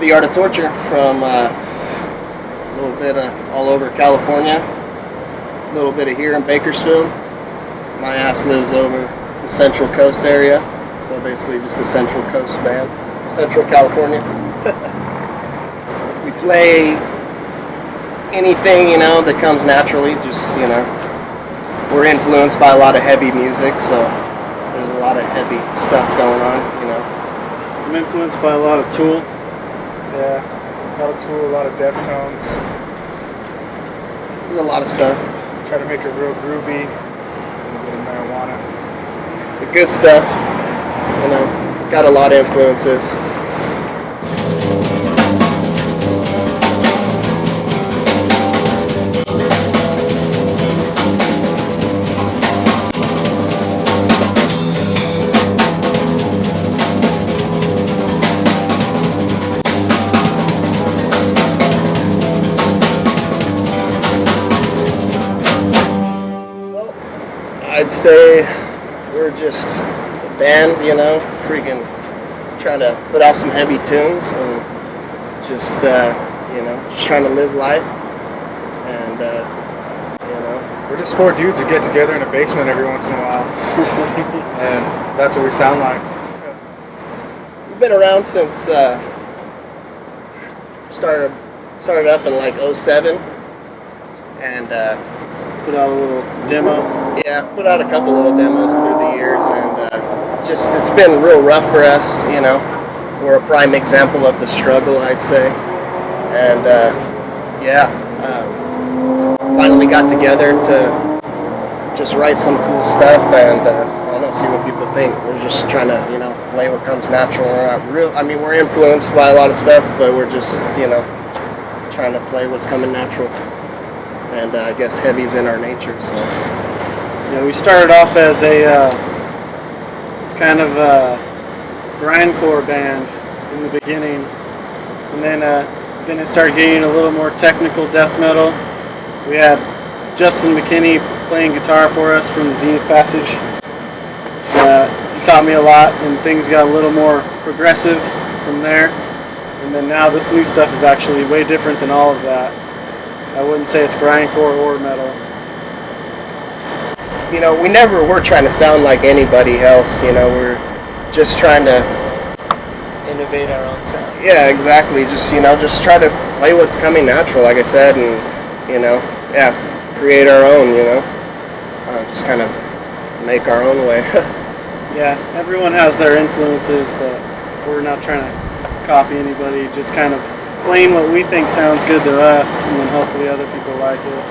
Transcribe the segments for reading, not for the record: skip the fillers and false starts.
the art of torture from a little bit of all over California, a little bit of here in Bakersfield. My ass lives over the Central Coast area, so basically just a Central Coast band, Central California. We play anything, that comes naturally, just, we're influenced by a lot of heavy music, so there's a lot of heavy stuff going on, I'm influenced by a lot of Tool. Yeah, a lot of Tool, a lot of Deftones. There's a lot of stuff. Try to make it real groovy. A little bit of marijuana. The good stuff, got a lot of influences. I'd say we're just a band, freaking trying to put out some heavy tunes and just trying to live life. And, we're just four dudes who get together in a basement every once in a while. And that's what we sound like. We've been around since started up in like 07 and Put out a little demo. Yeah, put out a couple little demos through the years, and it's been real rough for us, We're a prime example of the struggle, I'd say. And, finally got together to just write some cool stuff and, see what people think. We're just trying to, play what comes natural. We're not we're influenced by a lot of stuff, but we're just, trying to play what's coming natural. And I guess heavy's in our nature, so. Yeah, we started off as a kind of a grindcore band in the beginning, and then it started getting a little more technical death metal. We had Justin McKinney playing guitar for us from the Zenith Passage. He taught me a lot, and things got a little more progressive from there. And then now this new stuff is actually way different than all of that. I wouldn't say it's grindcore or metal. We never were trying to sound like anybody else, we're just trying to Innovate our own sound. Yeah, exactly. Just try to play what's coming natural, like I said, and create our own, just kind of make our own way. Yeah, everyone has their influences, but we're not trying to copy anybody, just kind of playing what we think sounds good to us, and then hopefully other people like it.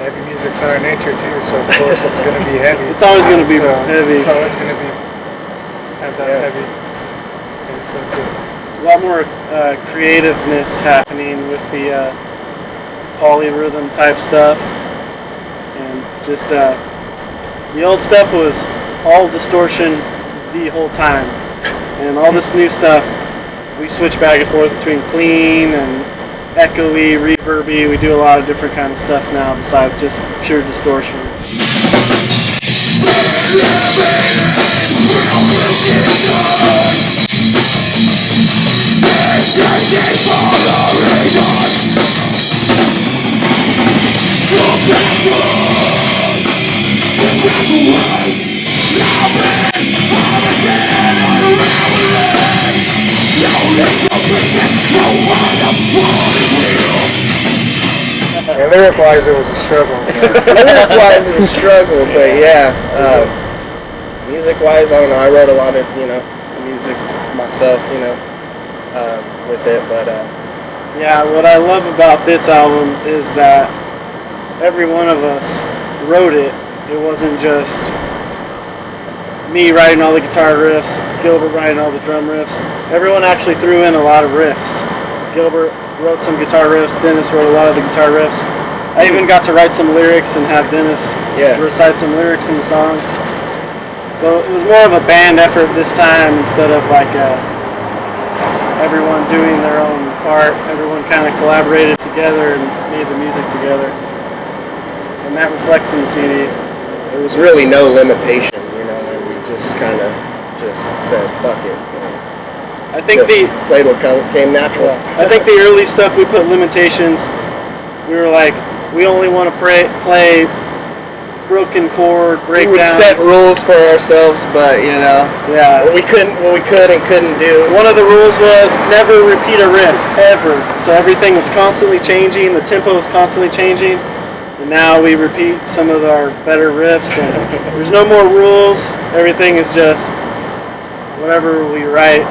Heavy music's in our nature too, so of course it's going to be heavy. It's always going to be heavy. It's always going to have that heavy influence. A lot more creativeness happening with the polyrhythm type stuff, and just the old stuff was all distortion the whole time, and all this new stuff we switch back and forth between clean and echoey, reverby. We do a lot of different kind of stuff now besides just pure distortion. And lyric-wise, it was a struggle. Lyric-wise, it was a struggle, but music-wise, I don't know. I wrote a lot of, music myself, with it, but. Yeah, what I love about this album is that every one of us wrote it. It wasn't just me writing all the guitar riffs, Gilbert writing all the drum riffs. Everyone actually threw in a lot of riffs. Gilbert wrote some guitar riffs, Dennis wrote a lot of the guitar riffs. I even got to write some lyrics and have Dennis recite some lyrics in the songs. So it was more of a band effort this time instead of like everyone doing their own part. Everyone kind of collaborated together and made the music together. And that reflects in the CD. There was really no limitation, and we just kind of just said, fuck it. I think just played what came natural. I think the early stuff we put limitations. We were like, we only want to play broken chord breakdowns. We would set rules for ourselves, but Yeah. what we could and couldn't do. One of the rules was never repeat a riff ever. So everything was constantly changing. The tempo was constantly changing. And now we repeat some of our better riffs, and there's no more rules. Everything is just whatever we write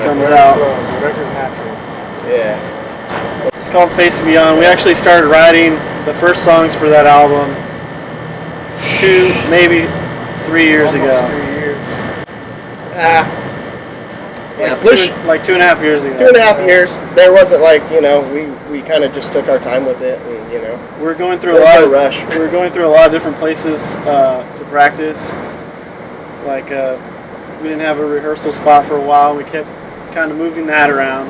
comes out. Whatever's natural. Yeah. It's called Face Beyond. We actually started writing the first songs for that album 2, maybe 3 years Almost ago. 3 years. Yeah, Like 2.5 years ago. 2.5 years. There wasn't we kind of just took our time with it, and We're going through There's a lot no of rush. We were going through a lot of different places to practice. Like we didn't have a rehearsal spot for a while. We kept kind of moving that around.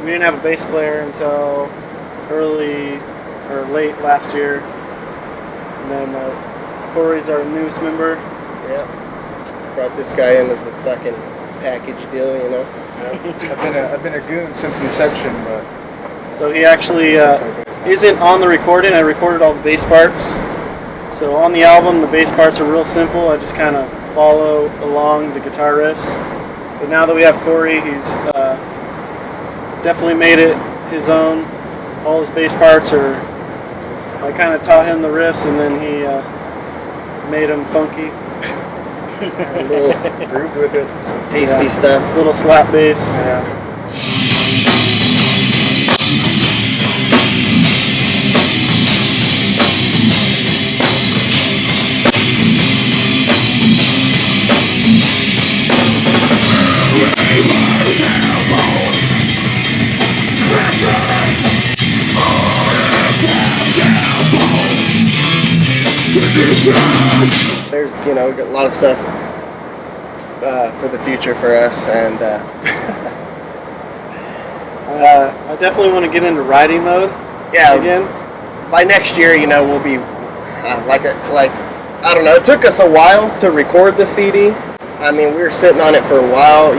We didn't have a bass player until early or late last year. And then Corey's our newest member. Yeah. Brought this guy into the fucking package deal, I've been a goon since inception, but So he actually isn't on the recording. I recorded all the bass parts. So on the album, the bass parts are real simple. I just kind of follow along the guitar riffs. But now that we have Corey, he's definitely made it his own. All his bass parts are, I kind of taught him the riffs, and then he made them funky. grooved with it. Some tasty stuff. Little slap bass. Yeah. There's we got a lot of stuff for the future for us, and I definitely want to get into writing mode again. by next year, we'll be like I don't know. It took us a while to record the CD. I mean, we were sitting on it for a while,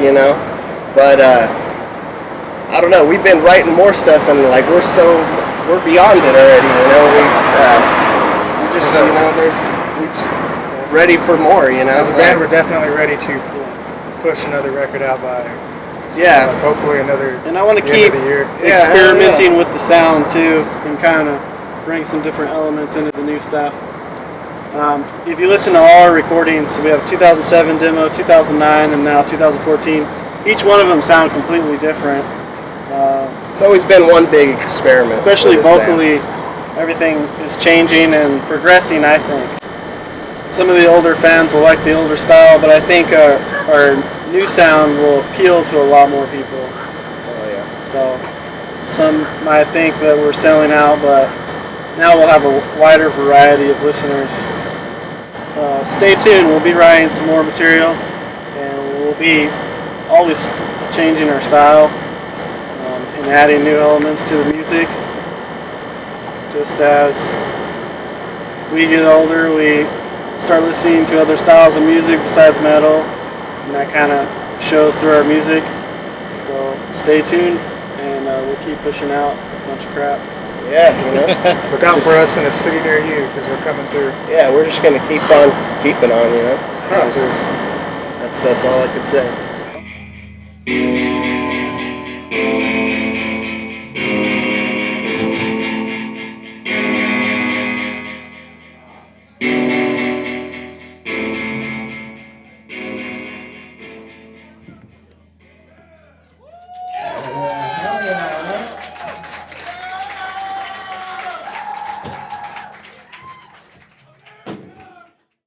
but I don't know. We've been writing more stuff, and we're beyond it already. We just we're just ready for more. As a band, we're definitely ready to push another record out by hopefully another. And I want to the keep end of the year. experimenting with the sound too, and kind of bring some different elements into the new stuff. If you listen to all our recordings, we have 2007 demo, 2009, and now 2014. Each one of them sound completely different. It's always been one big experiment. Especially with this band. vocally, everything is changing and progressing, I think. Some of the older fans will like the older style, but I think our new sound will appeal to a lot more people. Oh yeah. So some might think that we're selling out, but now we'll have a wider variety of listeners. Stay tuned. We'll be writing some more material, and we'll be always changing our style and adding new elements to the music. Just as we get older, we start listening to other styles of music besides metal, and that kind of shows through our music. So stay tuned, and we'll keep pushing out a bunch of crap. Yeah, Look out for us in a city near you, because we're coming through. Yeah, we're just gonna keep on keeping on, That's all I could say.